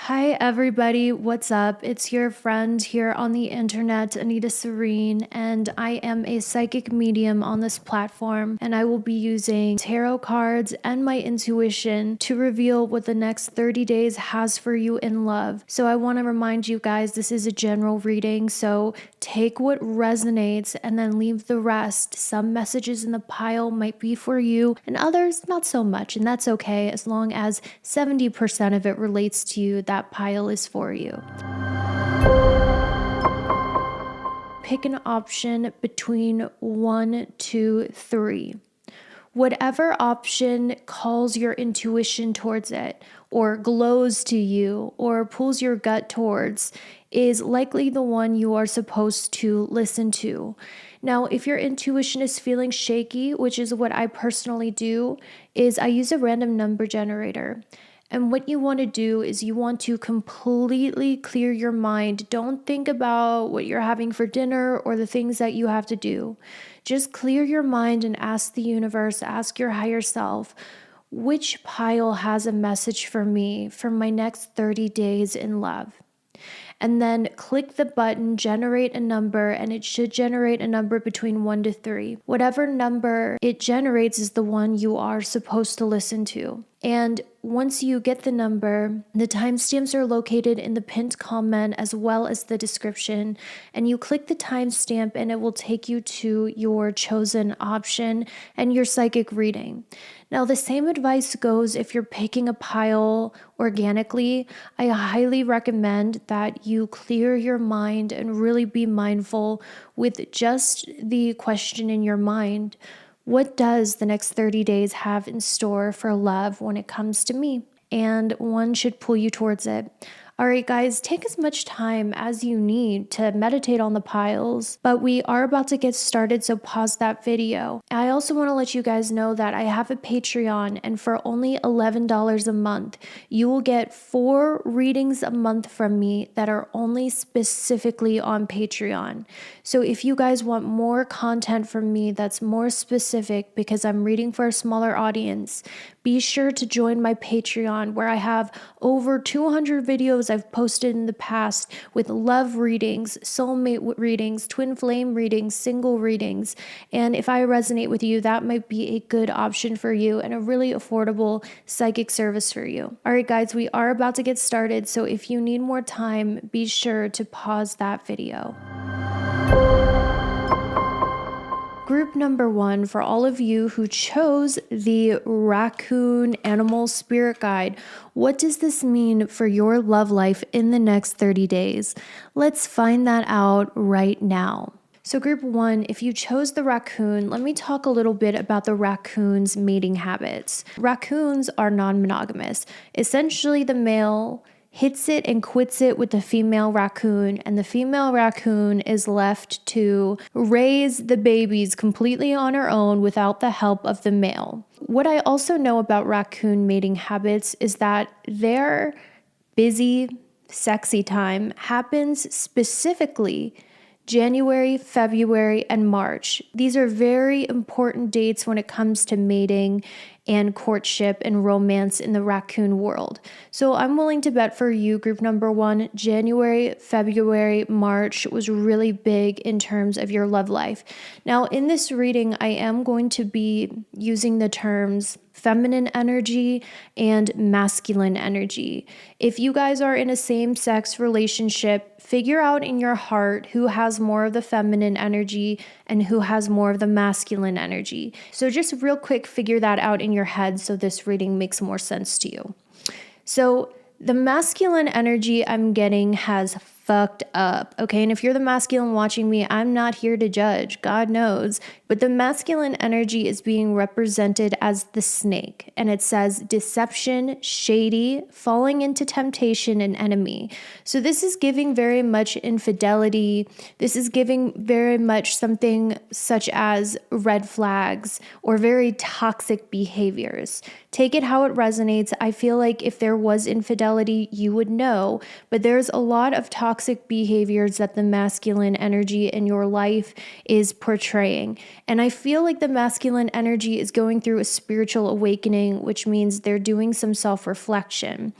Hi, everybody. What's up? It's your friend here on the internet, Anita Serene, and I am a psychic medium on this platform, and I will be using tarot cards and my intuition to reveal what the next 30 days has for you in love. So I want to remind you guys, this is a general reading, so take what resonates and then leave the rest. Some messages in the pile might be for you, and others not so much, and that's okay as long as 70% of it relates to you. That pile is for you. Pick an option between 1, 2, 3. Whatever option calls your intuition towards it, or glows to you, or pulls your gut towards, is likely the one you are supposed to listen to. Now, if your intuition is feeling shaky, which is what I personally do, is I use a random number generator. And what you want to do is you want to completely clear your mind. Don't think about what you're having for dinner or the things that you have to do. Just clear your mind and ask the universe, ask your higher self, which pile has a message for me for my next 30 days in love? And then click the button, generate a number, and it should generate a number between 1 to 3. Whatever number it generates is the one you are supposed to listen to. And once you get the number, the timestamps are located in the pinned comment as well as the description. And you click the timestamp and it will take you to your chosen option and your psychic reading. Now, the same advice goes if you're picking a pile organically. I highly recommend that you clear your mind and really be mindful with just the question in your mind. What does the next 30 days have in store for love when it comes to me? And one should pull you towards it. All right, guys, take as much time as you need to meditate on the piles, but we are about to get started, so pause that video. I also want to let you guys know that I have a Patreon, and for only $11 a month, you will get 4 readings a month from me that are only specifically on Patreon. So if you guys want more content from me that's more specific because I'm reading for a smaller audience, be sure to join my Patreon where I have over 200 videos I've posted in the past with love readings, soulmate readings, twin flame readings, single readings. And if I resonate with you, that might be a good option for you and a really affordable psychic service for you. All right, guys, we are about to get started. So if you need more time, be sure to pause that video. Group number 1, for all of you who chose the raccoon animal spirit guide, what does this mean for your love life in the next 30 days? Let's find that out right now. So group 1, if you chose the raccoon, let me talk a little bit about the raccoon's mating habits. Raccoons are non-monogamous. Essentially, the male hits it and quits it with the female raccoon, and the female raccoon is left to raise the babies completely on her own without the help of the male. What I also know about raccoon mating habits is that their busy, sexy time happens specifically January, February, and March. These are very important dates when it comes to mating and courtship and romance in the raccoon world. So I'm willing to bet for you, group number 1, January, February, March was really big in terms of your love life. Now, in this reading, I am going to be using the terms feminine energy and masculine energy. If you guys are in a same-sex relationship, figure out in your heart who has more of the feminine energy and who has more of the masculine energy. So just real quick, figure that out in your head so this reading makes more sense to you. So the masculine energy I'm getting has fucked up, okay? And if you're the masculine watching me, I'm not here to judge, God knows. But the masculine energy is being represented as the snake. And it says deception, shady, falling into temptation, and enemy. So this is giving very much infidelity. This is giving very much something such as red flags or very toxic behaviors. Take it how it resonates. I feel like if there was infidelity, you would know. But there's a lot of toxic behaviors that the masculine energy in your life is portraying. And I feel like the masculine energy is going through a spiritual awakening, which means they're doing some self-reflection.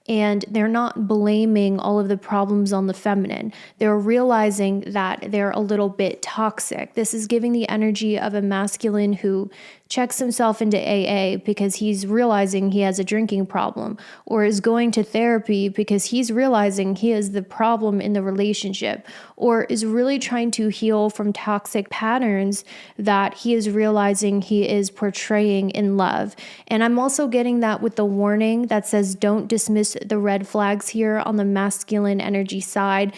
and they're not blaming all of the problems on the feminine. They're realizing that they're a little bit toxic. This is giving the energy of a masculine who checks himself into AA because he's realizing he has a drinking problem, or is going to therapy because he's realizing he is the problem in the relationship, or is really trying to heal from toxic patterns that he is realizing he is portraying in love. And I'm also getting that with the warning that says don't dismiss the red flags here on the masculine energy side.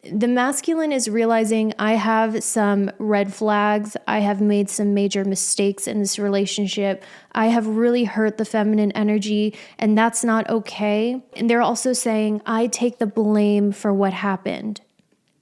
The masculine is realizing I have some red flags. I have made some major mistakes in this relationship. I have really hurt the feminine energy, and that's not okay. And they're also saying, I take the blame for what happened.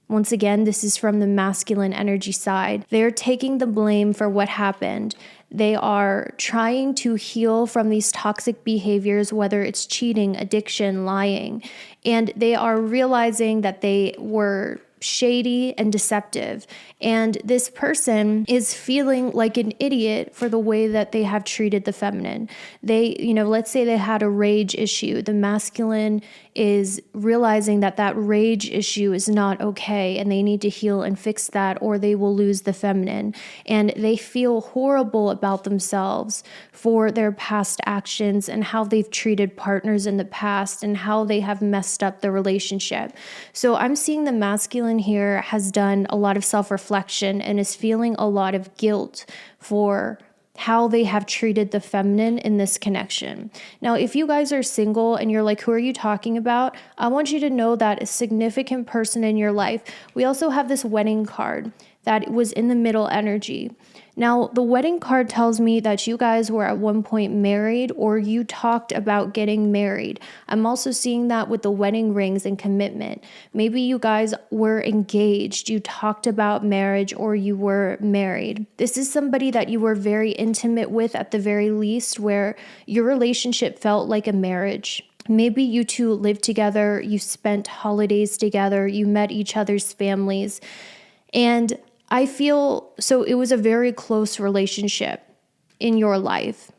Once again, this is from the masculine energy side. They're taking the blame for what happened. They are trying to heal from these toxic behaviors, whether it's cheating, addiction, lying. And they are realizing that they were shady and deceptive. And this person is feeling like an idiot for the way that they have treated the feminine. They, let's say they had a rage issue. The masculine is realizing that that rage issue is not okay and they need to heal and fix that, or they will lose the feminine. And they feel horrible about themselves for their past actions and how they've treated partners in the past and how they have messed up the relationship. So I'm seeing the masculine here has done a lot of self-reflection and is feeling a lot of guilt for how they have treated the feminine in this connection. Now, if you guys are single and you're like, who are you talking about? I want you to know that a significant person in your life. We also have this wedding card that was in the middle energy. Now, the wedding card tells me that you guys were at one point married, or you talked about getting married. I'm also seeing that with the wedding rings and commitment. Maybe you guys were engaged, you talked about marriage, or you were married. This is somebody that you were very intimate with at the very least, where your relationship felt like a marriage. Maybe you two lived together, you spent holidays together, you met each other's families, and I feel so it was a very close relationship in your life.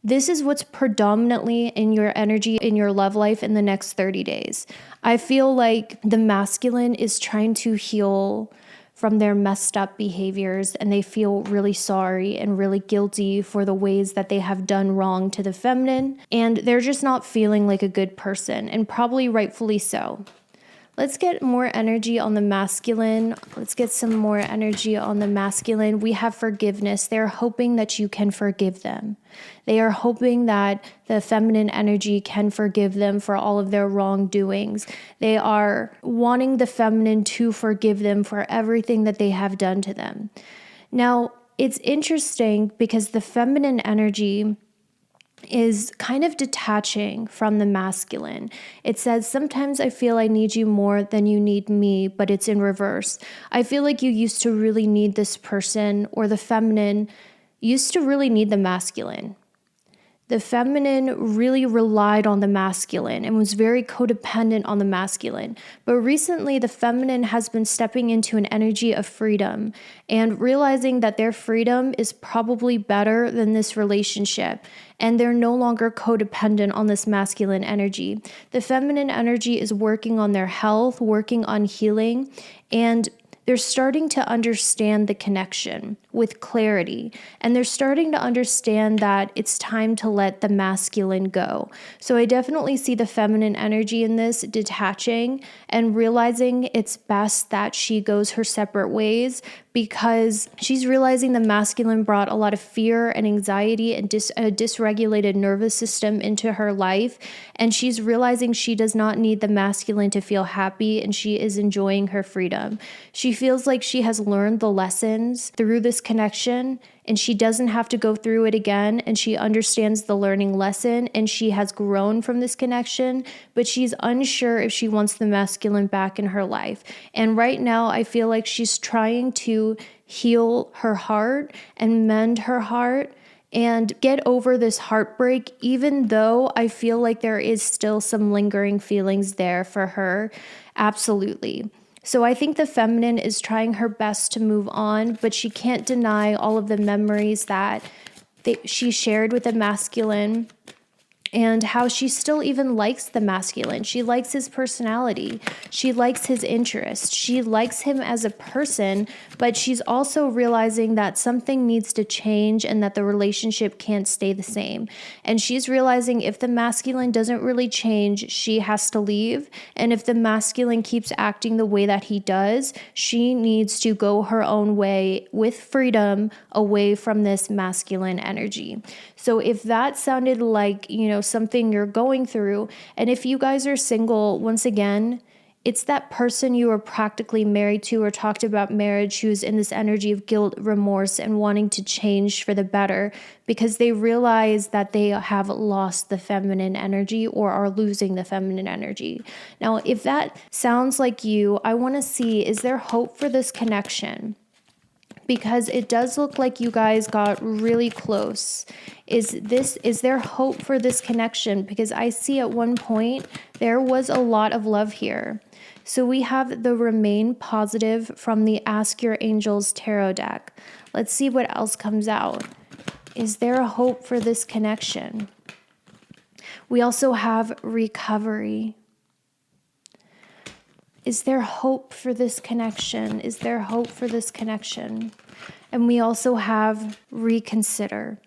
This is what's predominantly in your energy, in your love life in the next 30 days. I feel like the masculine is trying to heal from their messed up behaviors, and they feel really sorry and really guilty for the ways that they have done wrong to the feminine, and they're just not feeling like a good person, and probably rightfully so. Let's get more energy on the masculine. Let's get some more energy on the masculine. We have forgiveness. They're hoping that you can forgive them. They are hoping that the feminine energy can forgive them for all of their wrongdoings. They are wanting the feminine to forgive them for everything that they have done to them. Now, it's interesting because the feminine energy is kind of detaching from the masculine. It says, sometimes I feel I need you more than you need me, but it's in reverse. I feel like you used to really need this person, or the feminine used to really need the masculine. The feminine really relied on the masculine and was very codependent on the masculine. But recently, the feminine has been stepping into an energy of freedom and realizing that their freedom is probably better than this relationship. And they're no longer codependent on this masculine energy. The feminine energy is working on their health, working on healing, and they're starting to understand the connection with clarity, and they're starting to understand that it's time to let the masculine go. So I definitely see the feminine energy in this detaching and realizing it's best that she goes her separate ways, because she's realizing the masculine brought a lot of fear and anxiety and a dysregulated nervous system into her life. And she's realizing she does not need the masculine to feel happy, and she is enjoying her freedom. She feels like she has learned the lessons through this connection, and she doesn't have to go through it again, and she understands the learning lesson, and she has grown from this connection, but she's unsure if she wants the masculine back in her life. And right now, I feel like she's trying to heal her heart and mend her heart and get over this heartbreak, even though I feel like there is still some lingering feelings there for her. Absolutely. So I think the feminine is trying her best to move on, but she can't deny all of the memories that she shared with the masculine. and how she still even likes the masculine. She likes his personality. She likes his interest. She likes him as a person, but she's also realizing that something needs to change and that the relationship can't stay the same. And she's realizing if the masculine doesn't really change, she has to leave. And if the masculine keeps acting the way that he does, she needs to go her own way with freedom away from this masculine energy. So if that sounded like, something you're going through, and if you guys are single, once again, it's that person you are practically married to or talked about marriage who's in this energy of guilt, remorse, and wanting to change for the better because they realize that they have lost the feminine energy or are losing the feminine energy. Now, if that sounds like you, I want to see, is there hope for this connection? Because it does look like you guys got really close. Is there hope for this connection? Because I see at one point there was a lot of love here. So we have the Remain Positive from the Ask Your Angels Tarot deck. Let's see what else comes out. Is there a hope for this connection? We also have Recovery. Is there hope for this connection? Is there hope for this connection? And we also have Reconsider.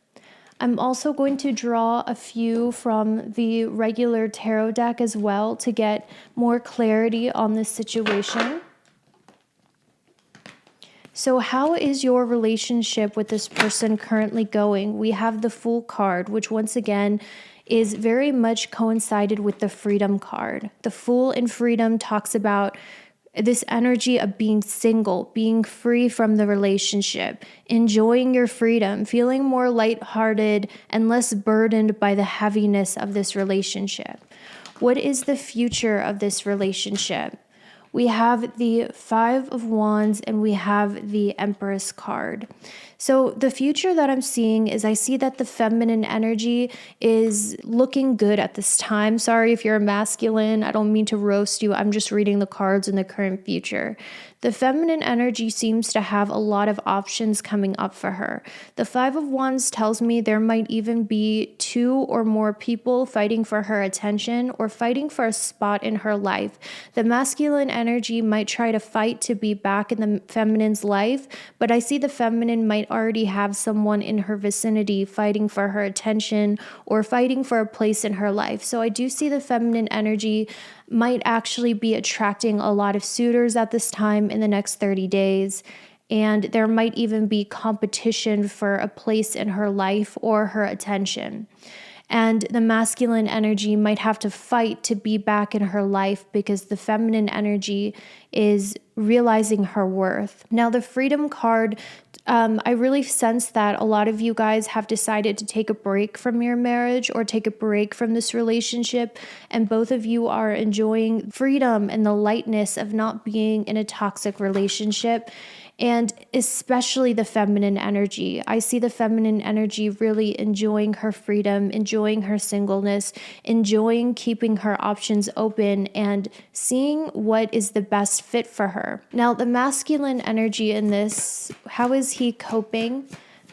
I'm also going to draw a few from the regular tarot deck as well to get more clarity on this situation. So how is your relationship with this person currently going? We have the Fool card, which once again is very much coincided with the Freedom card. The Fool in Freedom talks about this energy of being single, being free from the relationship, enjoying your freedom, feeling more lighthearted and less burdened by the heaviness of this relationship. What is the future of this relationship? We have the Five of Wands and we have the Empress card. So the future that I'm seeing is I see that the feminine energy is looking good at this time. Sorry if you're a masculine. I don't mean to roast you. I'm just reading the cards in the current future. The feminine energy seems to have a lot of options coming up for her. The Five of Wands tells me there might even be two or more people fighting for her attention or fighting for a spot in her life. The masculine energy might try to fight to be back in the feminine's life, but I see the feminine might already have someone in her vicinity fighting for her attention or fighting for a place in her life. So I do see the feminine energy might actually be attracting a lot of suitors at this time in the next 30 days. And there might even be competition for a place in her life or her attention. And the masculine energy might have to fight to be back in her life because the feminine energy is realizing her worth. Now, the Freedom card, I really sense that a lot of you guys have decided to take a break from your marriage or take a break from this relationship, and both of you are enjoying freedom and the lightness of not being in a toxic relationship. And especially the feminine energy. I see the feminine energy really enjoying her freedom, enjoying her singleness, enjoying keeping her options open and seeing what is the best fit for her. Now, the masculine energy in this, how is he coping?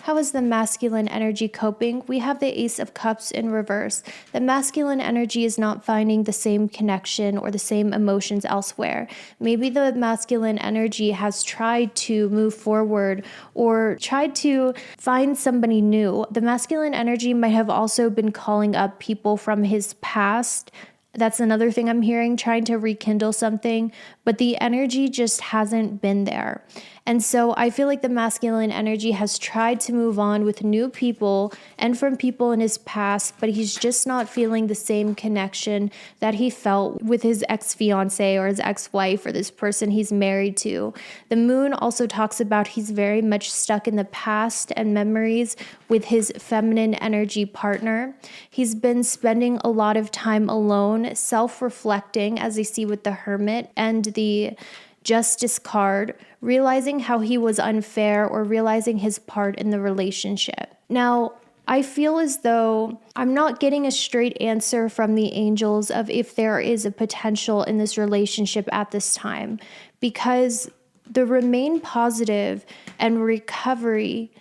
How is the masculine energy coping? We have the Ace of Cups in reverse. The masculine energy is not finding the same connection or the same emotions elsewhere. Maybe the masculine energy has tried to move forward or tried to find somebody new. The masculine energy might have also been calling up people from his past. That's another thing I'm hearing, trying to rekindle something, but the energy just hasn't been there. And so I feel like the masculine energy has tried to move on with new people and from people in his past, but he's just not feeling the same connection that he felt with his ex-fiance or his ex-wife or this person he's married to. The moon also talks about he's very much stuck in the past and memories with his feminine energy partner. He's been spending a lot of time alone, self-reflecting, as I see with the Hermit and the Justice card, realizing how he was unfair or realizing his part in the relationship. Now, I feel as though I'm not getting a straight answer from the angels of if there is a potential in this relationship at this time, because the Remain Positive and Recovery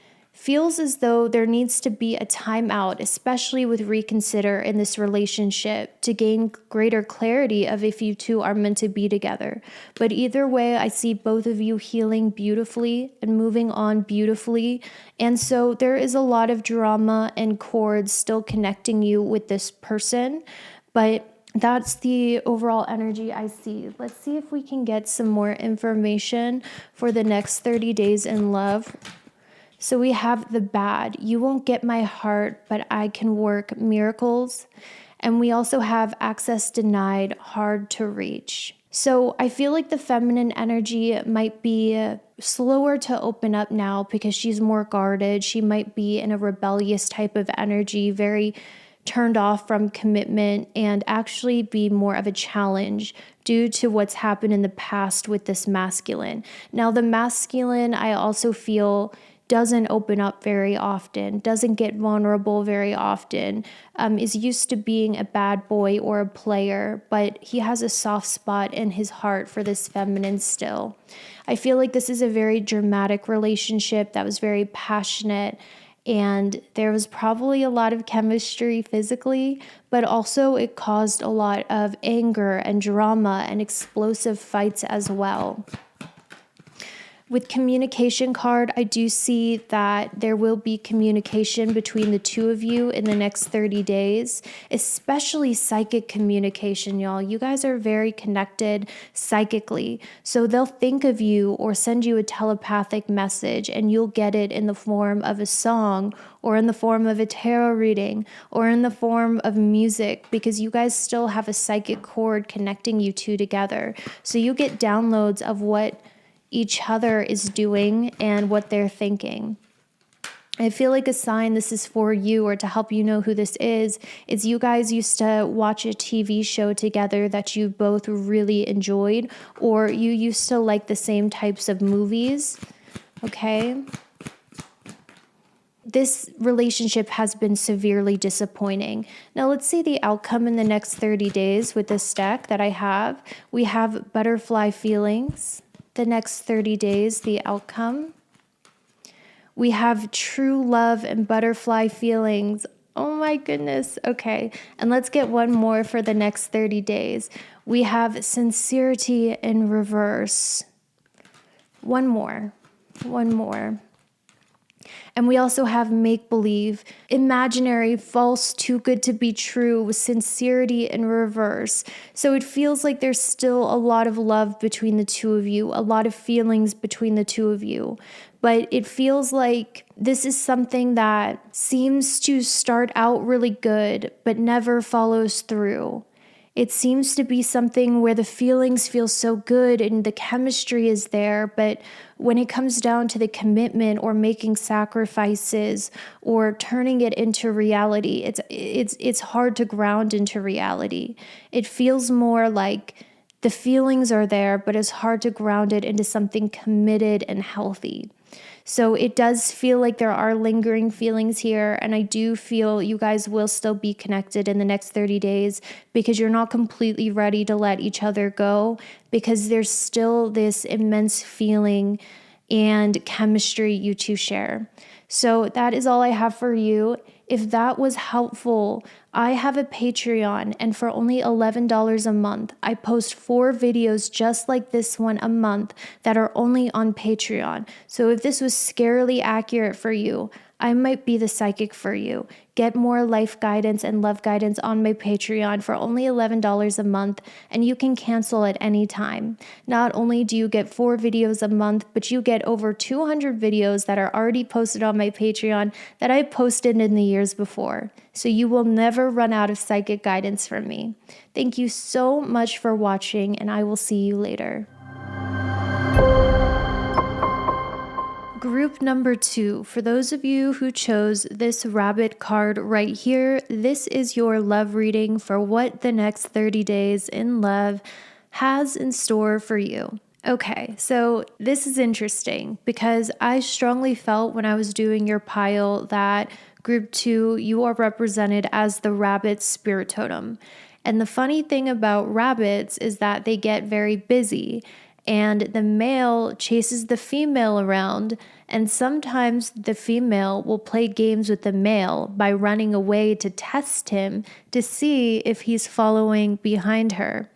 feels as though there needs to be a timeout, especially with reconsider in this relationship, to gain greater clarity of if you two are meant to be together. But either way, I see both of you healing beautifully and moving on beautifully. And so there is a lot of drama and cords still connecting you with this person, but that's the overall energy I see. Let's see if we can get some more information for the next 30 days in love. So we have the bad. You won't get my heart, but I can work miracles. And we also have access denied, hard to reach. So I feel like the feminine energy might be slower to open up now because she's more guarded. She might be in a rebellious type of energy, very turned off from commitment, and actually be more of a challenge due to what's happened in the past with this masculine. Now, the masculine, I also feel, doesn't open up very often, doesn't get vulnerable very often, is used to being a bad boy or a player, but he has a soft spot in his heart for this feminine still. I feel like this is a very dramatic relationship that was very passionate, and there was probably a lot of chemistry physically, but also it caused a lot of anger and drama and explosive fights as well. With communication card, I do see that there will be communication between the two of you in the next 30 days, especially psychic communication, y'all. You guys are very connected psychically. So they'll think of you or send you a telepathic message, and you'll get it in the form of a song or in the form of a tarot reading or in the form of music, because you guys still have a psychic cord connecting you two together. So you get downloads of what each other is doing and what they're thinking. I feel like a sign this is for you, or to help you know who this is you guys used to watch a TV show together that you both really enjoyed, or you used to like the same types of movies, okay? This relationship has been severely disappointing. Now let's see the outcome in the next 30 days with this deck that I have. We have butterfly feelings. The next 30 days, the outcome. We have true love and butterfly feelings. Oh my goodness. Okay. And let's get one more for the next 30 days. We have sincerity in reverse. One more. And we also have make-believe, imaginary, false, too good to be true, with sincerity in reverse. So it feels like there's still a lot of love between the two of you, a lot of feelings between the two of you. But it feels like this is something that seems to start out really good, but never follows through. It seems to be something where the feelings feel so good and the chemistry is there, but when it comes down to the commitment or making sacrifices or turning it into reality, it's hard to ground into reality. It feels more like the feelings are there, but it's hard to ground it into something committed and healthy. So it does feel like there are lingering feelings here, and I do feel you guys will still be connected in the next 30 days because you're not completely ready to let each other go, because there's still this immense feeling and chemistry you two share. So that is all I have for you. If that was helpful, I have a Patreon, and for only $11 a month, I post 4 videos just like this one a month that are only on Patreon. So if this was scarily accurate for you, I might be the psychic for you. Get more life guidance and love guidance on my Patreon for only $11 a month, and you can cancel at any time. Not only do you get 4 videos a month, but you get over 200 videos that are already posted on my Patreon that I posted in the years before. So you will never run out of psychic guidance from me. Thank you so much for watching, and I will see you later. Group number 2, for those of you who chose this rabbit card right here, this is your love reading for what the next 30 days in love has in store for you. Okay, so this is interesting because I strongly felt when I was doing your pile that group 2, you are represented as the rabbit spirit totem. And the funny thing about rabbits is that they get very busy. and the male chases the female around, and sometimes the female will play games with the male by running away to test him to see if he's following behind her.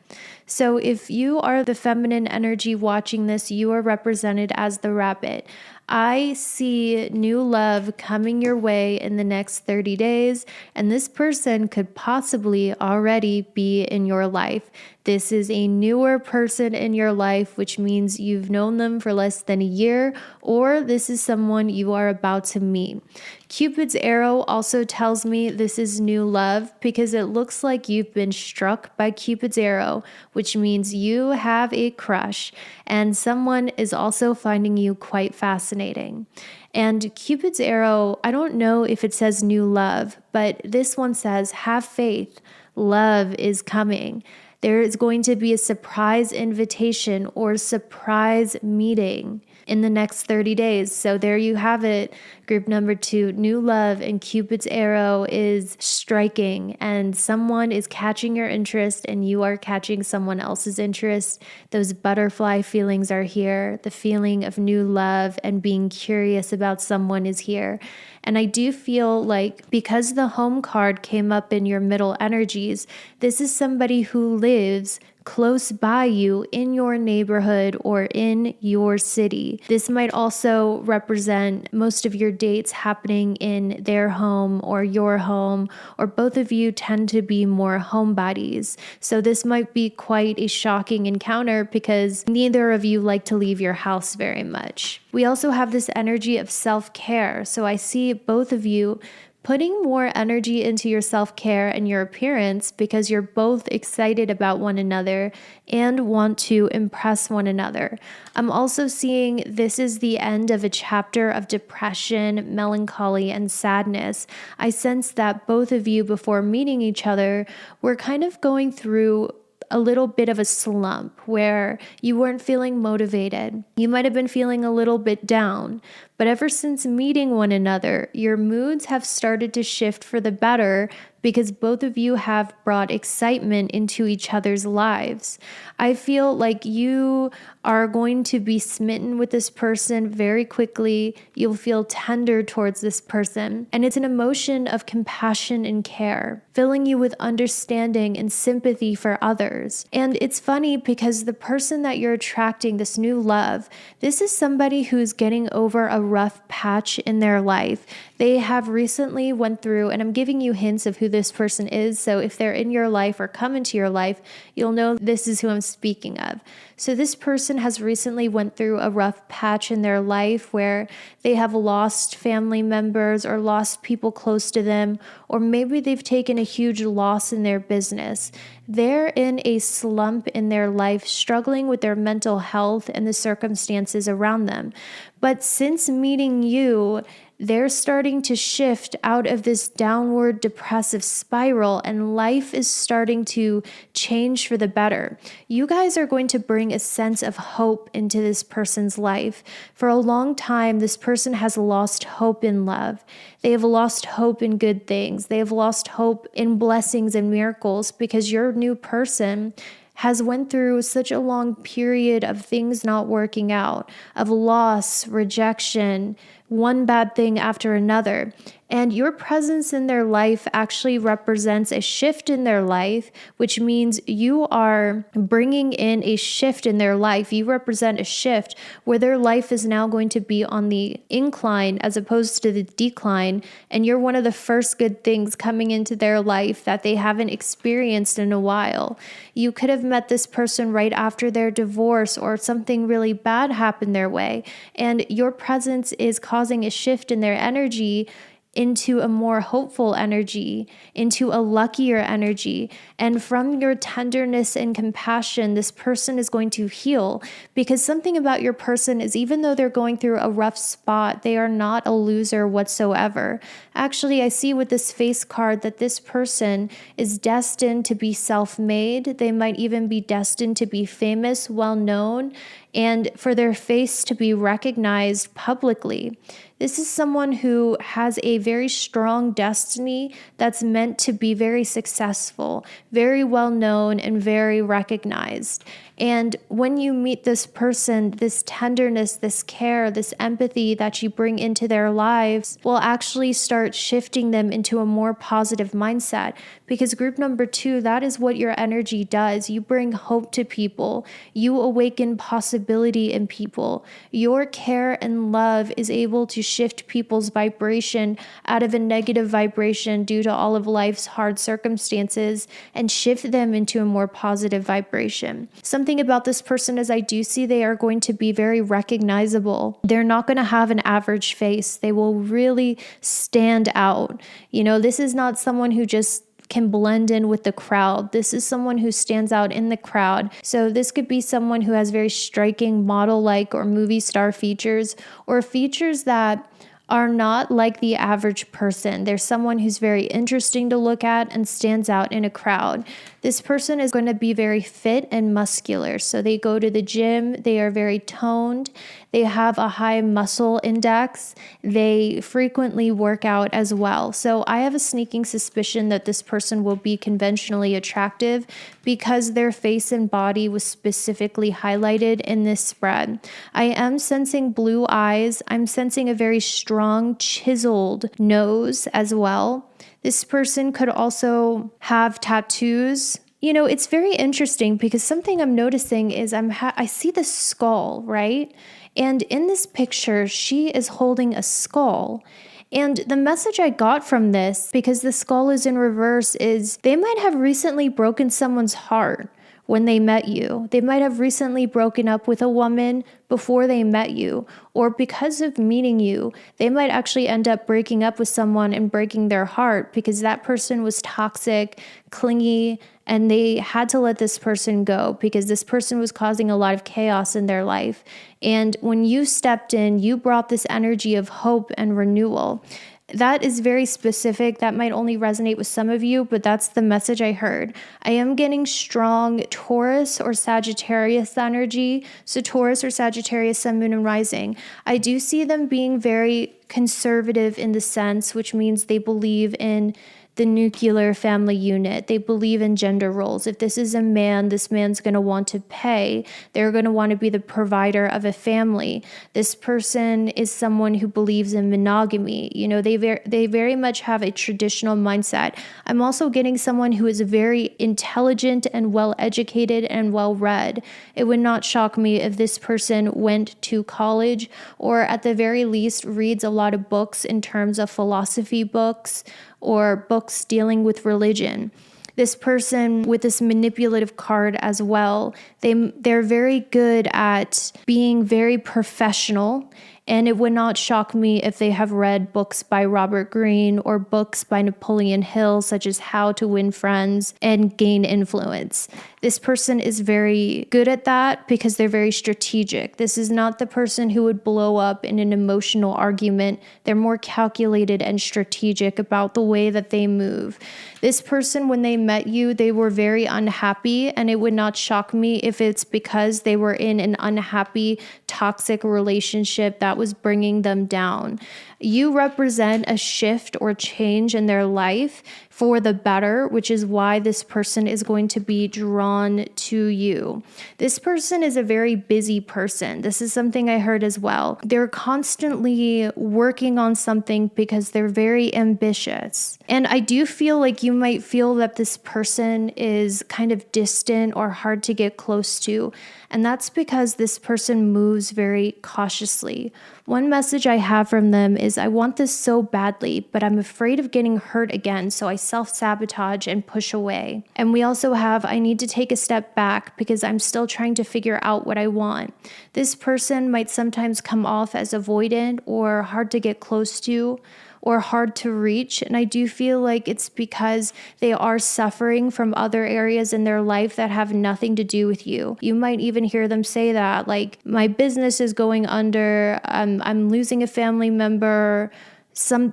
So if you are the feminine energy watching this, you are represented as the rabbit. I see new love coming your way in the next 30 days, and this person could possibly already be in your life. This is a newer person in your life, which means you've known them for less than a year, or this is someone you are about to meet. Cupid's arrow also tells me this is new love because it looks like you've been struck by Cupid's arrow, which means you have a crush, and someone is also finding you quite fascinating. And Cupid's arrow, I don't know if it says new love, but this one says, have faith. Love is coming. There is going to be a surprise invitation or surprise meeting in the next 30 days. So there you have it. Group number 2, new love, and Cupid's arrow is striking, and someone is catching your interest and you are catching someone else's interest. Those butterfly feelings are here. The feeling of new love and being curious about someone is here. And I do feel like because the home card came up in your middle energies, this is somebody who lives close by you in your neighborhood or in your city. This might also represent most of your dates happening in their home or your home, or both of you tend to be more homebodies. So this might be quite a shocking encounter because neither of you like to leave your house very much. We also have this energy of self-care. So I see both of you putting more energy into your self-care and your appearance because you're both excited about one another and want to impress one another. I'm also seeing this is the end of a chapter of depression, melancholy, and sadness. I sense that both of you, before meeting each other, were kind of going through a little bit of a slump where you weren't feeling motivated. You might have been feeling a little bit down, but ever since meeting one another, your moods have started to shift for the better because both of you have brought excitement into each other's lives. I feel like you are going to be smitten with this person very quickly. You'll feel tender towards this person, and it's an emotion of compassion and care, filling you with understanding and sympathy for others. And it's funny because the person that you're attracting, this new love, this is somebody who's getting over a rough patch in their life. They have recently went through, and I'm giving you hints of who this person is, so if they're in your life or come into your life, you'll know this is who I'm speaking of. So this person has recently went through a rough patch in their life where they have lost family members or lost people close to them, or maybe they've taken a huge loss in their business. They're in a slump in their life, struggling with their mental health and the circumstances around them. But since meeting you, they're starting to shift out of this downward depressive spiral, and life is starting to change for the better. You guys are going to bring a sense of hope into this person's life. For a long time, this person has lost hope in love. They have lost hope in good things. They have lost hope in blessings and miracles because your new person has went through such a long period of things not working out, of loss, rejection, one bad thing after another. And your presence in their life actually represents a shift in their life, which means you are bringing in a shift in their life. You represent a shift where their life is now going to be on the incline as opposed to the decline. And you're one of the first good things coming into their life that they haven't experienced in a while. You could have met this person right after their divorce or something really bad happened their way. And your presence is causing a shift in their energy into a more hopeful energy, into a luckier energy. And from your tenderness and compassion, this person is going to heal, because something about your person is, even though they're going through a rough spot, they are not a loser whatsoever. Actually, I see with this face card that this person is destined to be self-made. They might even be destined to be famous, well-known, and for their face to be recognized publicly. This is someone who has a very strong destiny that's meant to be very successful, very well known, and very recognized. And when you meet this person, this tenderness, this care, this empathy that you bring into their lives will actually start shifting them into a more positive mindset. Because group number 2, that is what your energy does. You bring hope to people. You awaken possibility in people. Your care and love is able to shift people's vibration out of a negative vibration due to all of life's hard circumstances and shift them into a more positive vibration. Something about this person is I do see they are going to be very recognizable. They're not going to have an average face. They will really stand out. This is not someone who just can blend in with the crowd. This is someone who stands out in the crowd. So this could be someone who has very striking model-like or movie star features, or features that are not like the average person. They're someone who's very interesting to look at and stands out in a crowd. This person is going to be very fit and muscular. So they go to the gym, they are very toned, they have a high muscle index, they frequently work out as well. So I have a sneaking suspicion that this person will be conventionally attractive because their face and body was specifically highlighted in this spread. I am sensing blue eyes. I'm sensing a very strong, chiseled nose as well. This person could also have tattoos. It's very interesting because something I'm noticing is I see the skull, right? And in this picture, she is holding a skull. And the message I got from this, because the skull is in reverse, is they might have recently broken someone's heart when they met you. They might have recently broken up with a woman before they met you, or because of meeting you, they might actually end up breaking up with someone and breaking their heart because that person was toxic, clingy, and they had to let this person go because this person was causing a lot of chaos in their life. And when you stepped in, you brought this energy of hope and renewal. That is very specific. That might only resonate with some of you, but that's the message I heard. I am getting strong Taurus or Sagittarius energy. So Taurus or Sagittarius, Sun, Moon, and Rising. I do see them being very conservative in the sense, which means they believe in the nuclear family unit. They believe in gender roles. If this is a man, this man's going to want to pay. They're going to want to be the provider of a family. This person is someone who believes in monogamy. They very much have a traditional mindset. I'm also getting someone who is very intelligent and well-educated and well-read. It would not shock me if this person went to college or at the very least reads a lot of books in terms of philosophy books or books dealing with religion. This person with this manipulative card as well, they're very good at being very professional, and it would not shock me if they have read books by Robert Greene or books by Napoleon Hill, such as How to Win Friends and Gain Influence. This person is very good at that because they're very strategic. This is not the person who would blow up in an emotional argument. They're more calculated and strategic about the way that they move. This person, when they met you, they were very unhappy, and it would not shock me if it's because they were in an unhappy, toxic relationship that was bringing them down. You represent a shift or change in their life for the better, which is why this person is going to be drawn to you. This person is a very busy person. This is something I heard as well. They're constantly working on something because they're very ambitious. And I do feel like you might feel that this person is kind of distant or hard to get close to. And that's because this person moves very cautiously. One message I have from them is, I want this so badly, but I'm afraid of getting hurt again, so I self-sabotage and push away. And we also have, I need to take a step back because I'm still trying to figure out what I want. This person might sometimes come off as avoidant or hard to get close to, or hard to reach. And I do feel like it's because they are suffering from other areas in their life that have nothing to do with you. You might even hear them say that, like, my business is going under, I'm losing a family member, some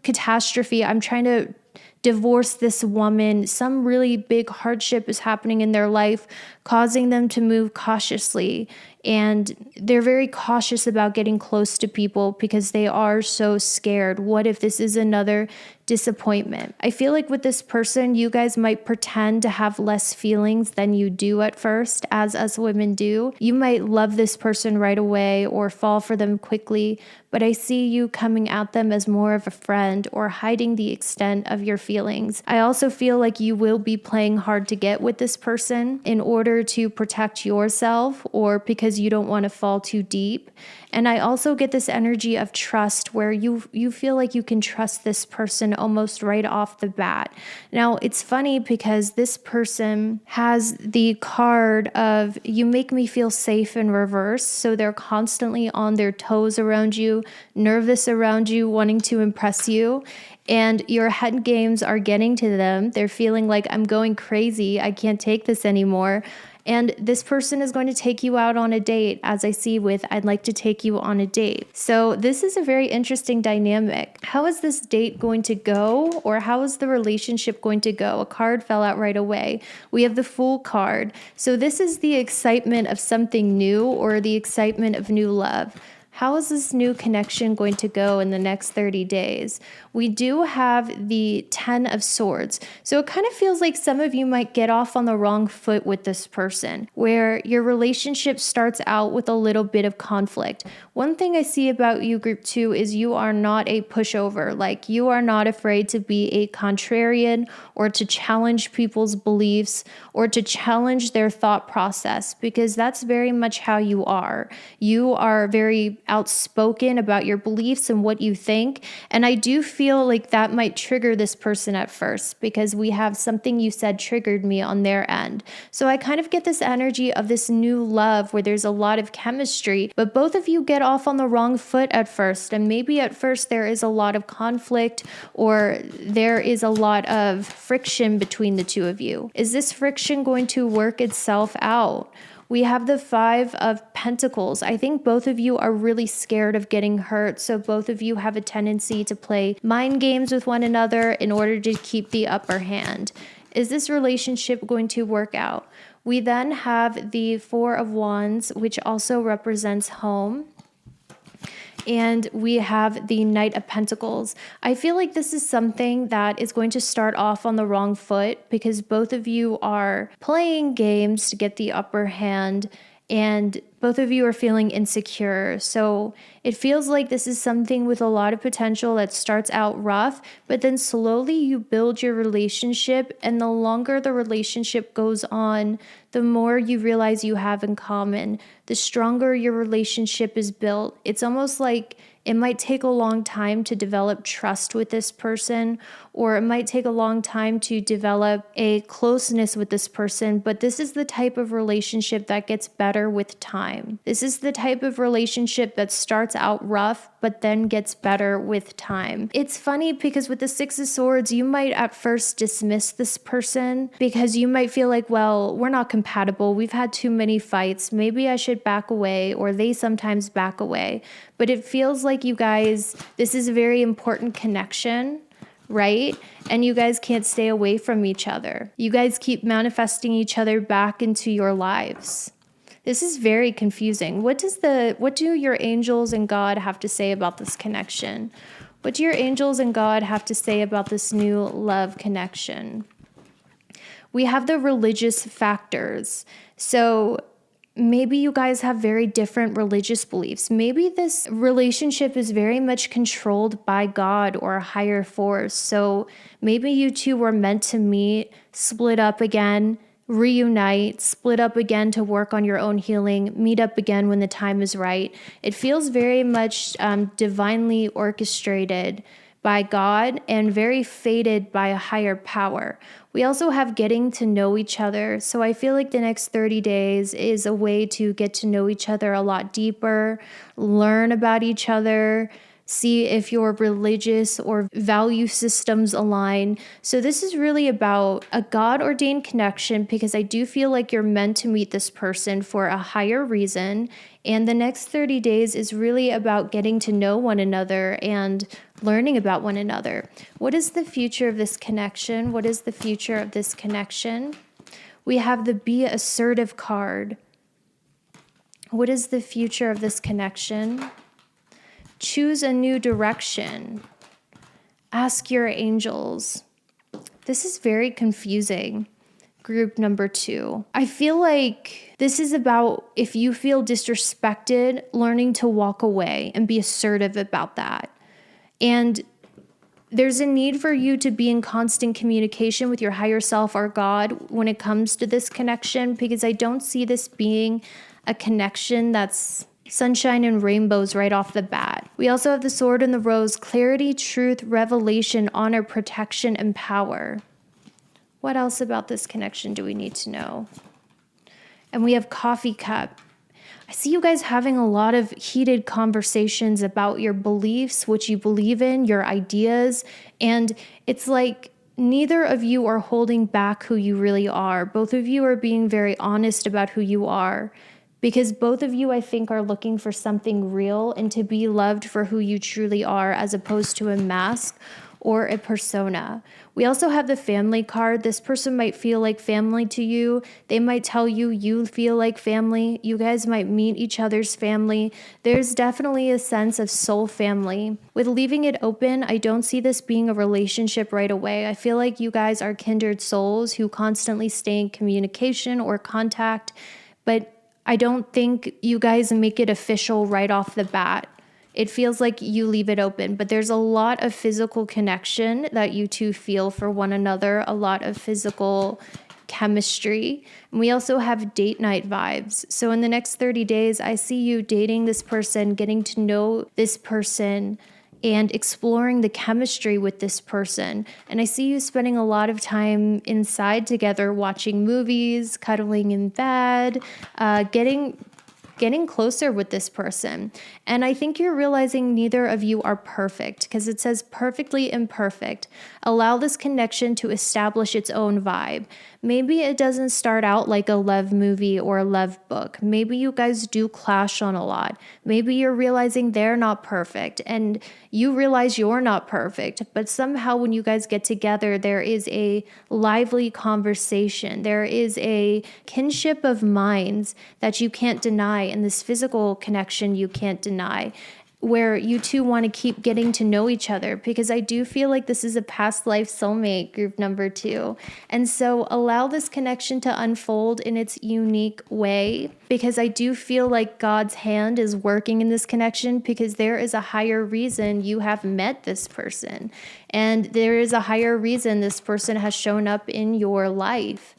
catastrophe. I'm trying to divorce this woman. Some really big hardship is happening in their life, causing them to move cautiously. and they're very cautious about getting close to people because they are so scared. What if this is another disappointment? I feel like with this person, you guys might pretend to have less feelings than you do at first, as us women do. You might love this person right away or fall for them quickly, but I see you coming at them as more of a friend or hiding the extent of your feelings. I also feel like you will be playing hard to get with this person in order to protect yourself or because you don't want to fall too deep. And I also get this energy of trust where you feel like you can trust this person almost right off the bat. Now, it's funny because this person has the card of you make me feel safe in reverse. So they're constantly on their toes around you, nervous around you, wanting to impress you. And your head games are getting to them. They're feeling like, I'm going crazy. I can't take this anymore. And this person is going to take you out on a date, as I see with, I'd like to take you on a date. So this is a very interesting dynamic. How is this date going to go? Or how is the relationship going to go? A card fell out right away. We have the Fool card. So this is the excitement of something new or the excitement of new love. How is this new connection going to go in the next 30 days? We do have the 10 of Swords. So it kind of feels like some of you might get off on the wrong foot with this person, where your relationship starts out with a little bit of conflict. One thing I see about you, group 2, is you are not a pushover. Like, you are not afraid to be a contrarian or to challenge people's beliefs or to challenge their thought process, because that's very much how you are. You are very outspoken about your beliefs and what you think. And I do feel like that might trigger this person at first because we have something you said triggered me on their end. So I kind of get this energy of this new love where there's a lot of chemistry, but both of you get off on the wrong foot at first. And maybe at first there is a lot of conflict or there is a lot of friction between the two of you. Is this friction going to work itself out? We have the 5 of Pentacles. I think both of you are really scared of getting hurt. So both of you have a tendency to play mind games with one another in order to keep the upper hand. Is this relationship going to work out? We then have the 4 of Wands, which also represents home. And we have the Knight of Pentacles. I feel like this is something that is going to start off on the wrong foot because both of you are playing games to get the upper hand and both of you are feeling insecure. So it feels like this is something with a lot of potential that starts out rough, but then slowly you build your relationship, and the longer the relationship goes on, the more you realize you have in common, the stronger your relationship is built. It's almost like it might take a long time to develop trust with this person, or it might take a long time to develop a closeness with this person, but this is the type of relationship that gets better with time. This is the type of relationship that starts out rough, but then gets better with time. It's funny because with the 6 of Swords, you might at first dismiss this person because you might feel like, well, we're not compatible. We've had too many fights. Maybe I should back away, or they sometimes back away. But it feels like you guys, this is a very important connection, right? And you guys can't stay away from each other. You guys keep manifesting each other back into your lives. This is very confusing. What do your angels and God have to say about this connection? What do your angels and God have to say about this new love connection? We have the religious factors. So maybe you guys have very different religious beliefs. Maybe this relationship is very much controlled by God or a higher force. So maybe you two were meant to meet, split up again, reunite, split up again to work on your own healing, meet up again when the time is right. It feels very much divinely orchestrated by God and very fated by a higher power. We also have getting to know each other. So I feel like the next 30 days is a way to get to know each other a lot deeper, learn about each other, see if your religious or value systems align. So this is really about a God-ordained connection because I do feel like you're meant to meet this person for a higher reason. And the next 30 days is really about getting to know one another and learning about one another. What is the future of this connection? What is the future of this connection? We have the Be Assertive card. What is the future of this connection? Choose a new direction. Ask your angels. This is very confusing. Group number 2. I feel like this is about, if you feel disrespected, learning to walk away and be assertive about that. And there's a need for you to be in constant communication with your higher self or God when it comes to this connection, because I don't see this being a connection that's sunshine and rainbows right off the bat. We also have the sword and the rose: clarity, truth, revelation, honor, protection, and power. What else about this connection do we need to know? And we have coffee cup. I see you guys having a lot of heated conversations about your beliefs, what you believe in, your ideas. And it's like neither of you are holding back who you really are. Both of you are being very honest about who you are, because both of you, I think, are looking for something real and to be loved for who you truly are, as opposed to a mask or a persona. We also have the family card. This person might feel like family to you. They might tell you you feel like family. You guys might meet each other's family. There's definitely a sense of soul family. With leaving it open, I don't see this being a relationship right away. I feel like you guys are kindred souls who constantly stay in communication or contact, but I don't think you guys make it official right off the bat. It feels like you leave it open, but there's a lot of physical connection that you two feel for one another, a lot of physical chemistry. And we also have date night vibes. So in the next 30 days, I see you dating this person, getting to know this person, and exploring the chemistry with this person. And I see you spending a lot of time inside together, watching movies, cuddling in bed, getting closer with this person. And I think you're realizing neither of you are perfect, because it says perfectly imperfect. Allow this connection to establish its own vibe. Maybe it doesn't start out like a love movie or a love book. Maybe you guys do clash on a lot. Maybe you're realizing they're not perfect and you realize you're not perfect. But somehow when you guys get together, there is a lively conversation. There is a kinship of minds that you can't deny, and this physical connection you can't deny, where you two want to keep getting to know each other, because I do feel like this is a past life soulmate, group number 2. And so allow this connection to unfold in its unique way, because I do feel like God's hand is working in this connection, because there is a higher reason you have met this person. And there is a higher reason this person has shown up in your life.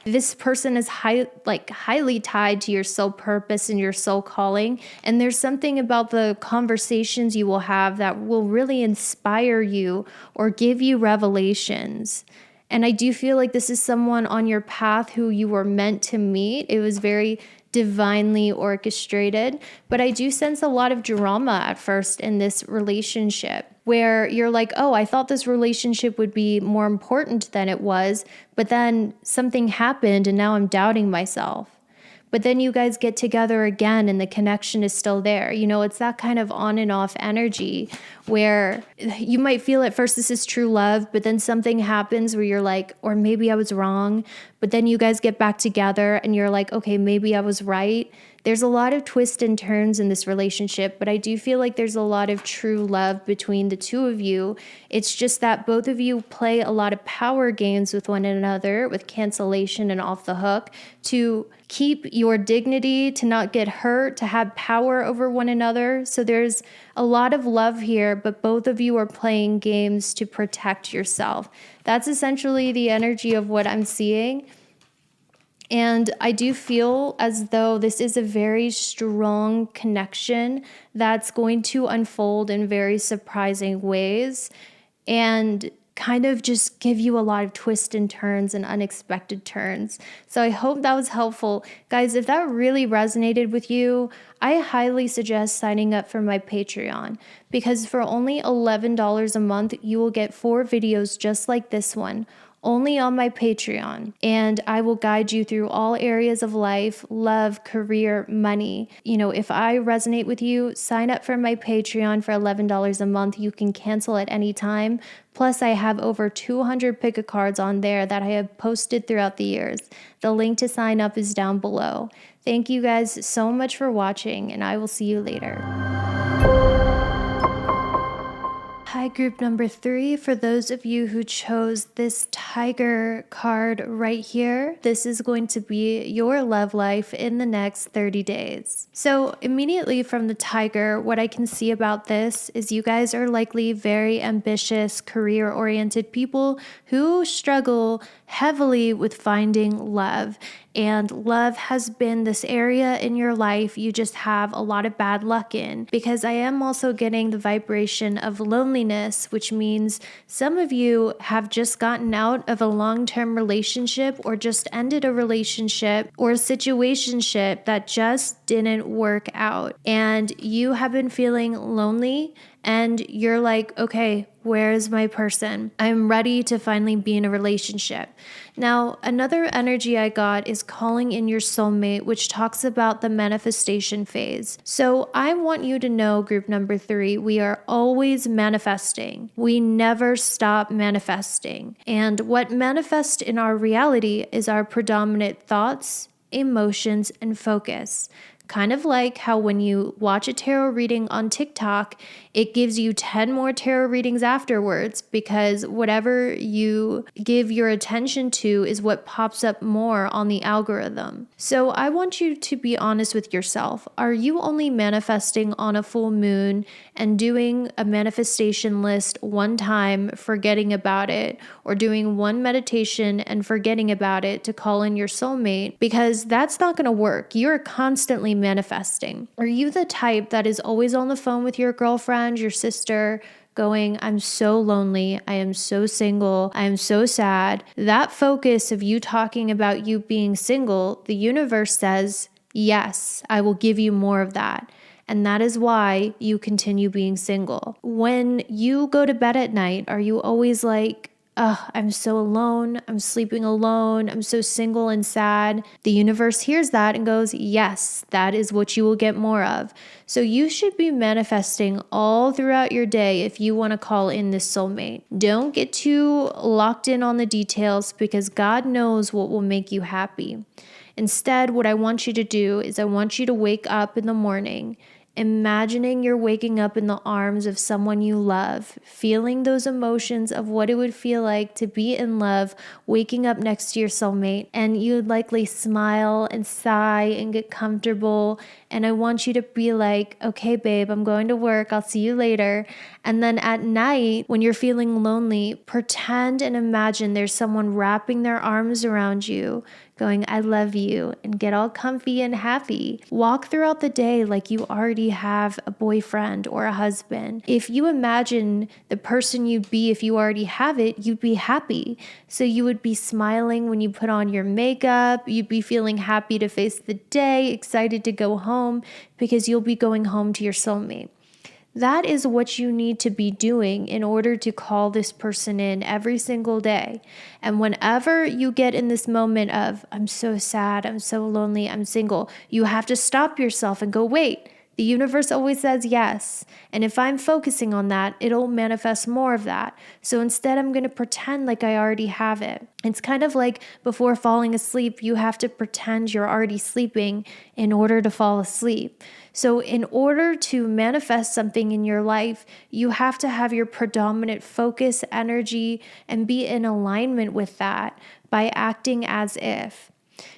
This person is highly tied to your soul purpose and your soul calling. And there's something about the conversations you will have that will really inspire you or give you revelations. And I do feel like this is someone on your path who you were meant to meet. It was very divinely orchestrated, but I do sense a lot of drama at first in this relationship, where you're like, oh, I thought this relationship would be more important than it was, but then something happened and now I'm doubting myself. But then you guys get together again and the connection is still there. You know, it's that kind of on and off energy where you might feel at first this is true love, but then something happens where you're like, or maybe I was wrong. But then you guys get back together and you're like, okay, maybe I was right. There's a lot of twists and turns in this relationship, but I do feel like there's a lot of true love between the two of you. It's just that both of you play a lot of power games with one another, with cancellation and off the hook, to keep your dignity, to not get hurt, to have power over one another. So there's a lot of love here, but both of you are playing games to protect yourself. That's essentially the energy of what I'm seeing. And I do feel as though this is a very strong connection that's going to unfold in very surprising ways and kind of just give you a lot of twists and turns and unexpected turns. So I hope that was helpful. Guys, if that really resonated with you, I highly suggest signing up for my Patreon, because for only $11 a month, you will get 4 videos just like this one, only on my Patreon. And I will guide you through all areas of life, love, career, money. If I resonate with you, sign up for my Patreon for $11 a month. You can cancel at any time. Plus, I have over 200 pick-a cards on there that I have posted throughout the years. The link to sign up is down below. Thank you guys so much for watching, and I will see you later. Hi, group number 3. For those of you who chose this tiger card right here, this is going to be your love life in the next 30 days. So immediately from the tiger, what I can see about this is you guys are likely very ambitious, career-oriented people who struggle heavily with finding love. And love has been this area in your life you just have a lot of bad luck in, because I am also getting the vibration of loneliness, which means some of you have just gotten out of a long-term relationship or just ended a relationship or a situationship that just didn't work out. And you have been feeling lonely and you're like, okay, where is my person? I'm ready to finally be in a relationship. Now, another energy I got is calling in your soulmate, which talks about the manifestation phase. So I want you to know, group number 3, we are always manifesting. We never stop manifesting. And what manifests in our reality is our predominant thoughts, emotions, and focus. Kind of like how when you watch a tarot reading on TikTok, it gives you 10 more tarot readings afterwards, because whatever you give your attention to is what pops up more on the algorithm. So I want you to be honest with yourself. Are you only manifesting on a full moon and doing a manifestation list one time, forgetting about it, or doing one meditation and forgetting about it to call in your soulmate? Because that's not going to work. You're constantly manifesting. Are you the type that is always on the phone with your girlfriend, your sister, going, I'm so lonely, I am so single, I am so sad? That focus of you talking about you being single, the universe says, yes, I will give you more of that. And that is why you continue being single. When you go to bed at night, are you always like, I'm so alone, I'm sleeping alone, I'm so single and sad? The universe hears that and goes, yes, that is what you will get more of. So you should be manifesting all throughout your day if you want to call in this soulmate. Don't get too locked in on the details, because God knows what will make you happy. Instead, what I want you to do is I want you to wake up in the morning imagining you're waking up in the arms of someone you love, feeling those emotions of what it would feel like to be in love, waking up next to your soulmate, and you'd likely smile and sigh and get comfortable. And I want you to be like, okay, babe, I'm going to work. I'll see you later. And then at night, when you're feeling lonely, pretend and imagine there's someone wrapping their arms around you, going, I love you, and get all comfy and happy. Walk throughout the day like you already have a boyfriend or a husband. If you imagine the person you'd be if you already have it, you'd be happy. So you would be smiling when you put on your makeup. You'd be feeling happy to face the day, excited to go home, because you'll be going home to your soulmate. That is what you need to be doing in order to call this person in every single day. And whenever you get in this moment of, I'm so sad, I'm so lonely, I'm single, you have to stop yourself and go, wait, the universe always says yes. And if I'm focusing on that, it'll manifest more of that. So instead, I'm going to pretend like I already have it. It's kind of like before falling asleep, you have to pretend you're already sleeping in order to fall asleep. So in order to manifest something in your life, you have to have your predominant focus, energy, and be in alignment with that by acting as if.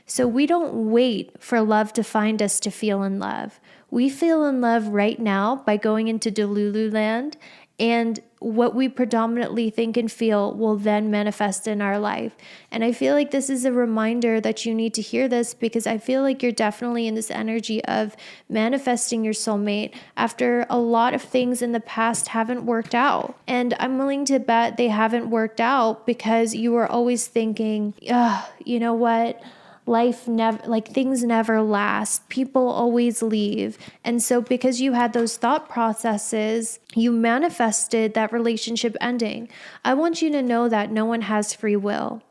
So we don't wait for love to find us to feel in love. We feel in love right now by going into Delulu land, and what we predominantly think and feel will then manifest in our life. And I feel like this is a reminder that you need to hear this, because I feel like you're definitely in this energy of manifesting your soulmate after a lot of things in the past haven't worked out. And I'm willing to bet they haven't worked out because you were always thinking, you know what? things never last. People always leave. And so because you had those thought processes, you manifested that relationship ending. I want you to know that no one has free will.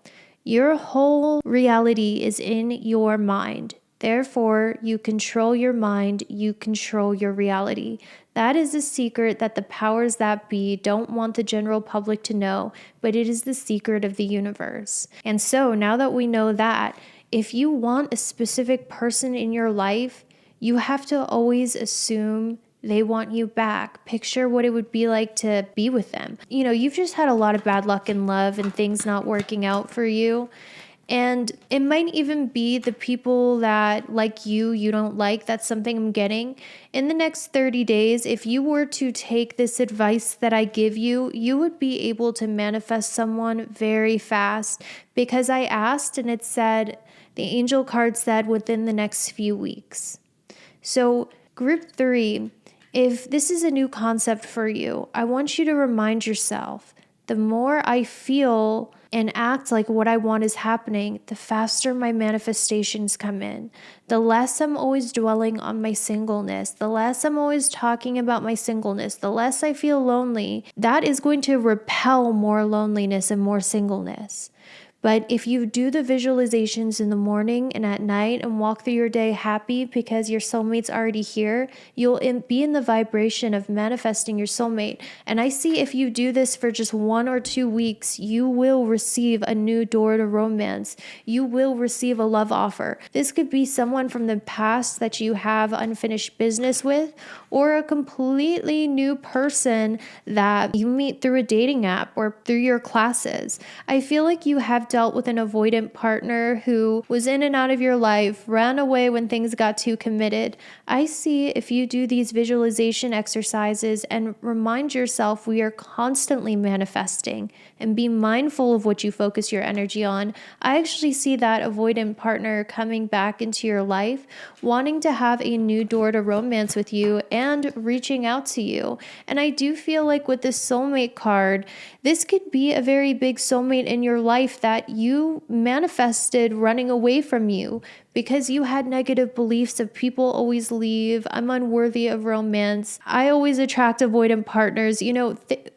Your whole reality is in your mind. Therefore, you control your mind, you control your reality. That is a secret that the powers that be don't want the general public to know, but it is the secret of the universe. And so now that we know that, if you want a specific person in your life, you have to always assume they want you back. Picture what it would be like to be with them. You've just had a lot of bad luck in love and things not working out for you. And it might even be the people that like you don't like. That's something I'm getting. In the next 30 days, if you were to take this advice that I give you, you would be able to manifest someone very fast, because I asked and it said, the angel card said within the next few weeks. So group 3, if this is a new concept for you, I want you to remind yourself, the more I feel and act like what I want is happening, the faster my manifestations come in. The less I'm always dwelling on my singleness, the less I'm always talking about my singleness, the less I feel lonely, that is going to repel more loneliness and more singleness. But if you do the visualizations in the morning and at night and walk through your day happy because your soulmate's already here, you'll be in the vibration of manifesting your soulmate. And I see if you do this for just 1 or 2 weeks, you will receive a new door to romance. You will receive a love offer. This could be someone from the past that you have unfinished business with, or a completely new person that you meet through a dating app or through your classes. I feel like you have dealt with an avoidant partner who was in and out of your life, ran away when things got too committed. I see if you do these visualization exercises and remind yourself we are constantly manifesting and be mindful of what you focus your energy on, I actually see that avoidant partner coming back into your life, wanting to have a new door to romance with you and reaching out to you. And I do feel like with this soulmate card, this could be a very big soulmate in your life that you manifested running away from you because you had negative beliefs of people always leave, I'm unworthy of romance, I always attract avoidant partners,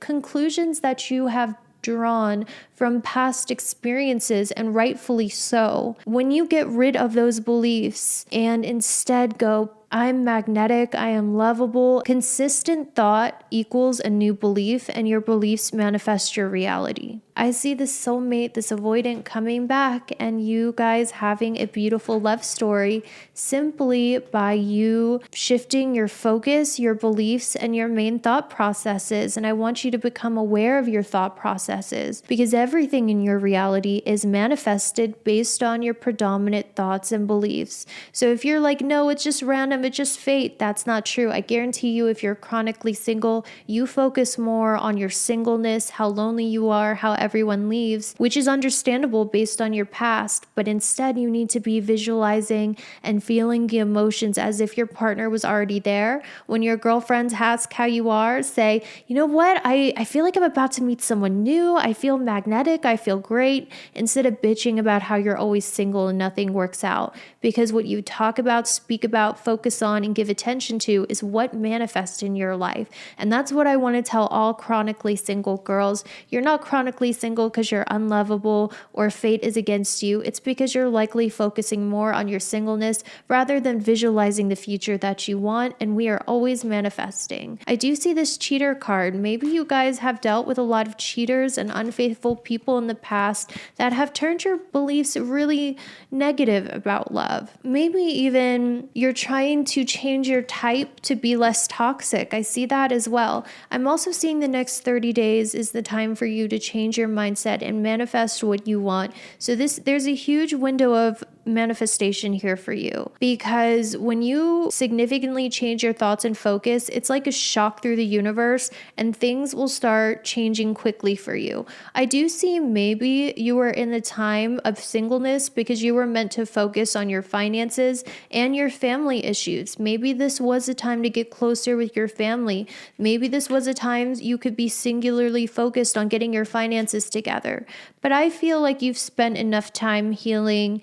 conclusions that you have drawn from past experiences, and rightfully so. When you get rid of those beliefs and instead go, I'm magnetic, I am lovable, consistent thought equals a new belief, and your beliefs manifest your reality. I see this soulmate, this avoidant coming back, and you guys having a beautiful love story simply by you shifting your focus, your beliefs, and your main thought processes. And I want you to become aware of your thought processes, because everything in your reality is manifested based on your predominant thoughts and beliefs. So if you're like, no, it's just random, it's just fate, that's not true. I guarantee you, if you're chronically single, you focus more on your singleness, how lonely you are, how everyone leaves, which is understandable based on your past, but instead you need to be visualizing and feeling the emotions as if your partner was already there. When your girlfriends ask how you are, say, you know what, I feel like I'm about to meet someone new, I feel magnetic, I feel great, instead of bitching about how you're always single and nothing works out. Because what you talk about, speak about, focus on, and give attention to is what manifests in your life. And that's what I want to tell all chronically single girls. You're not chronically single because you're unlovable or fate is against you. It's because you're likely focusing more on your singleness rather than visualizing the future that you want, and we are always manifesting. I do see this cheater card. Maybe you guys have dealt with a lot of cheaters and unfaithful people in the past that have turned your beliefs really negative about love. Maybe even you're trying to change your type to be less toxic. I see that as well. I'm also seeing the next 30 days is the time for you to change your mindset and manifest what you want. So there's a huge window of manifestation here for you, because when you significantly change your thoughts and focus, it's like a shock through the universe and things will start changing quickly for you. I do see maybe you were in the time of singleness because you were meant to focus on your finances and your family issues. Maybe this was a time to get closer with your family. Maybe this was a time you could be singularly focused on getting your finances together. But I feel like you've spent enough time healing,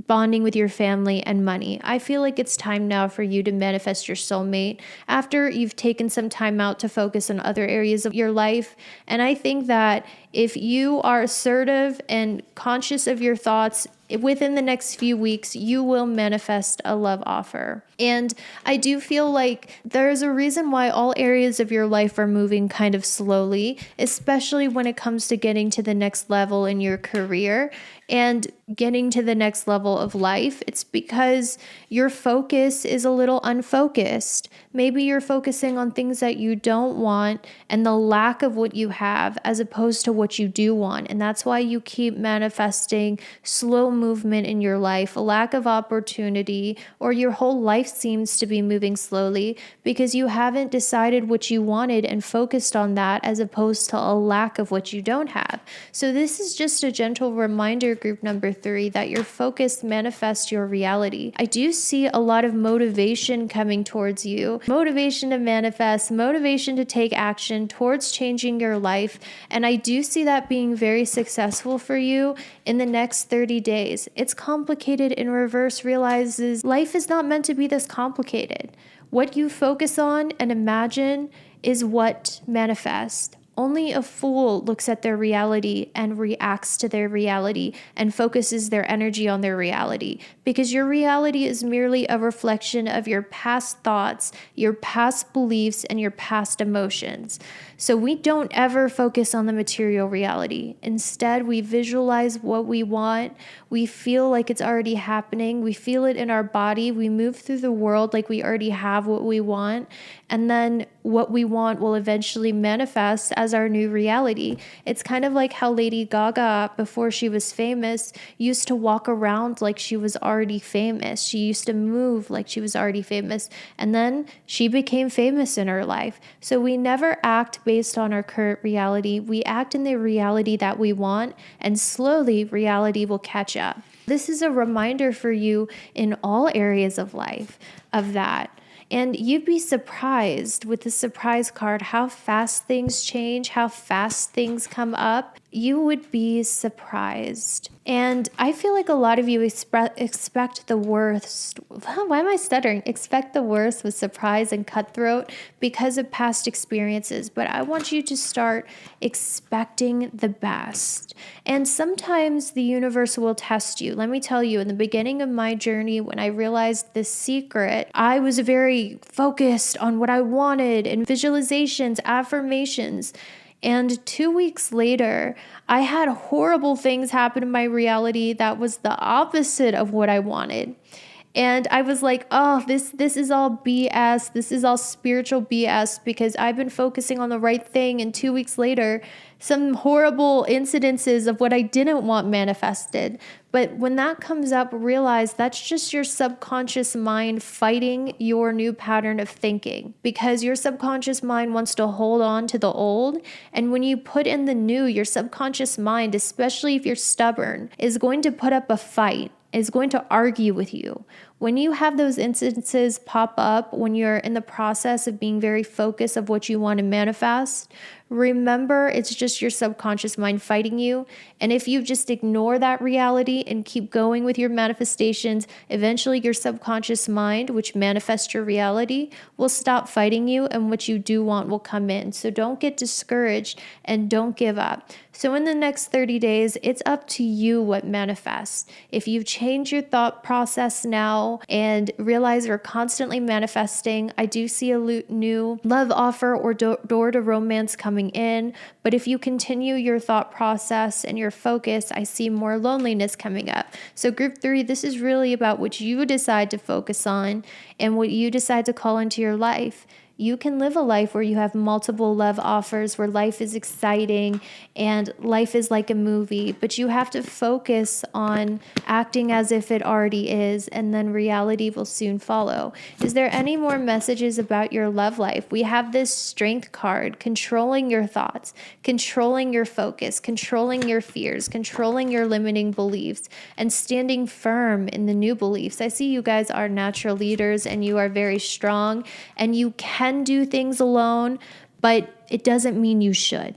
bonding with your family, and money. I feel like it's time now for you to manifest your soulmate after you've taken some time out to focus on other areas of your life. And I think that if you are assertive and conscious of your thoughts, within the next few weeks, you will manifest a love offer. And I do feel like there's a reason why all areas of your life are moving kind of slowly, especially when it comes to getting to the next level in your career and getting to the next level of life. It's because your focus is a little unfocused. Maybe you're focusing on things that you don't want and the lack of what you have as opposed to what you do want. And that's why you keep manifesting slow movement in your life, a lack of opportunity, or your whole life seems to be moving slowly because you haven't decided what you wanted and focused on that as opposed to a lack of what you don't have. So this is just a gentle reminder, group number 3, that your focus manifests your reality. I do see a lot of motivation coming towards you, motivation to manifest, motivation to take action towards changing your life. And I do see that being very successful for you in the next 30 days. It's complicated in reverse realizes life is not meant to be this complicated. What you focus on and imagine is what manifests. Only a fool looks at their reality and reacts to their reality and focuses their energy on their reality, because your reality is merely a reflection of your past thoughts, your past beliefs, and your past emotions. So we don't ever focus on the material reality. Instead, we visualize what we want. We feel like it's already happening. We feel it in our body. We move through the world like we already have what we want. And then what we want will eventually manifest as our new reality. It's kind of like how Lady Gaga, before she was famous, used to walk around like she was already famous. She used to move like she was already famous. And then she became famous in her life. So we never act based on our current reality. We act in the reality that we want, and slowly reality will catch up. This is a reminder for you in all areas of life of that. And you'd be surprised with the surprise card how fast things change, how fast things come up. You would be surprised. And I feel like a lot of you expect the worst. Why am I stuttering? Expect the worst with surprise and cutthroat because of past experiences. But I want you to start expecting the best. And sometimes the universe will test you. Let me tell you, in the beginning of my journey, when I realized this secret, I was very focused on what I wanted and visualizations, affirmations. And 2 weeks later, I had horrible things happen in my reality that was the opposite of what I wanted. And I was like, oh, this is all BS. This is all spiritual BS because I've been focusing on the right thing. And 2 weeks later, some horrible incidences of what I didn't want manifested. But when that comes up, realize that's just your subconscious mind fighting your new pattern of thinking, because your subconscious mind wants to hold on to the old. And when you put in the new, your subconscious mind, especially if you're stubborn, is going to put up a fight, is going to argue with you. When you have those instances pop up, when you're in the process of being very focused of what you want to manifest, remember it's just your subconscious mind fighting you. And if you just ignore that reality and keep going with your manifestations, eventually your subconscious mind, which manifests your reality, will stop fighting you and what you do want will come in. So don't get discouraged and don't give up. So in the next 30 days, it's up to you what manifests. If you change your thought process now and realize you're constantly manifesting, I do see a new love offer or door to romance coming in. But if you continue your thought process and your focus, I see more loneliness coming up. So group 3, this is really about what you decide to focus on and what you decide to call into your life. You can live a life where you have multiple love offers, where life is exciting and life is like a movie, but you have to focus on acting as if it already is, and then reality will soon follow. Is there any more messages about your love life? We have this strength card, controlling your thoughts, controlling your focus, controlling your fears, controlling your limiting beliefs, and standing firm in the new beliefs. I see you guys are natural leaders and you are very strong and you can do things alone, but it doesn't mean you should.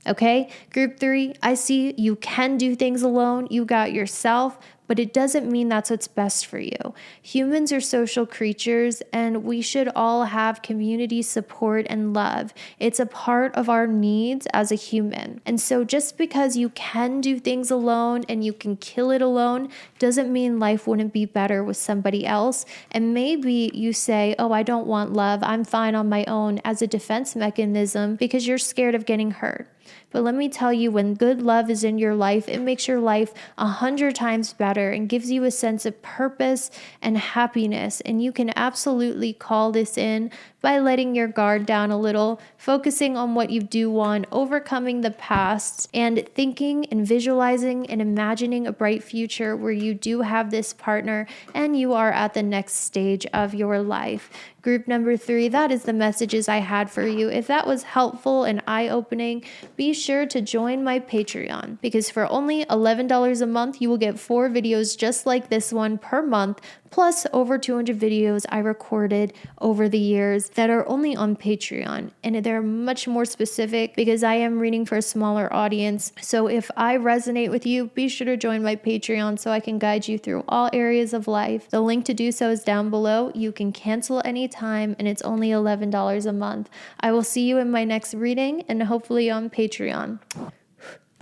Okay? Group 3, I see you can do things alone. You got yourself, but it doesn't mean that's what's best for you. Humans are social creatures, and we should all have community support and love. It's a part of our needs as a human. And so just because you can do things alone and you can kill it alone doesn't mean life wouldn't be better with somebody else. And maybe you say, oh, I don't want love, I'm fine on my own, as a defense mechanism because you're scared of getting hurt. But let me tell you, when good love is in your life, it makes your life 100 times better and gives you a sense of purpose and happiness. And you can absolutely call this in by letting your guard down a little, focusing on what you do want, overcoming the past, and thinking and visualizing and imagining a bright future where you do have this partner and you are at the next stage of your life. Group number 3, that is the messages I had for you. If that was helpful and eye-opening, be sure to join my Patreon, because for only $11 a month, you will get 4 videos just like this one per month, plus over 200 videos I recorded over the years that are only on Patreon. And they're much more specific because I am reading for a smaller audience. So if I resonate with you, be sure to join my Patreon so I can guide you through all areas of life. The link to do so is down below. You can cancel anytime, and it's only $11 a month. I will see you in my next reading and hopefully on Patreon.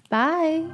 Bye.